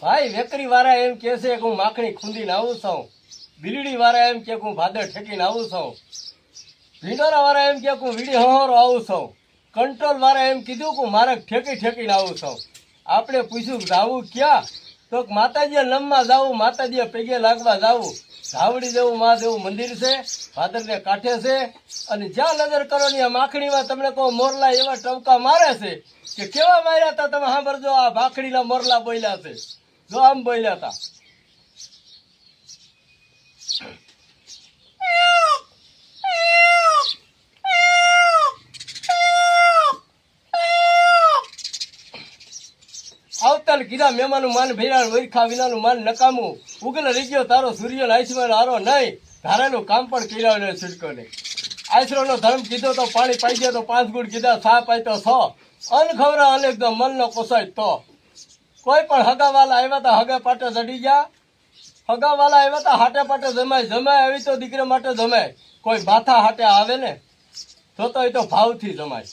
ભાઈ વેકરી વાળા એમ કે છે કે હું માખણી ખૂંદીને આવું છું, બિલડી વાળા એમ કે હું ભાદર ઠેકીને આવું છું, ભીંડોરા વાળા એમ કે હું વીડી હહોરો આવું છું, કંટ્રોલ વાળા એમ કીધું કે મારે ઠેકી ઠેકીને આવું છું. આપણે પૂછ્યું જાવું ક્યાં, તો માતાજીએ નમમાં જાવું, માતાજીએ પગે લાગવા જાવું. ધાવડી જેવું મહાદેવું મંદિર છે, ભાદરને કાંઠે છે, અને જ્યાં નજર કરો ને આ માખણીમાં તમને કહો મોરલા એવા ટવકા મારે છે કે કેવા માર્યા હતા તમે સાંભળજો. આ ભાખડીના મોરલા બોલ્યા છે, જો આમ બોલ્યા હતા. આવતાલ કીધા મહેમાનું માન ભેરાણ વૈખા વિનાનું માન નકામું, ઉગલ રહી ગયો તારો સૂર્ય આઈસમાં હારો નહીં, ધારેલું કામ પણ કર્યા છૂટકો નહીં. આશરો નો ધર્મ કીધો તો પાણી પાઈ દે તો 5 ગુણ કીધા, સા પાઈ તો 6, અનખવરા અનેકદમ મનનો કોસાય તો. કોઈ પણ હગાવાલા આવ્યા તા હગે પાટે ચડી ગયા, હગાવાલા આવ્યા તા હાટે પાટે જમાય, જમાય આવી તો દીકરા માટે જમાય. કોઈ માથા હાટે આવે ને તો એ તો ભાવથી જમાય.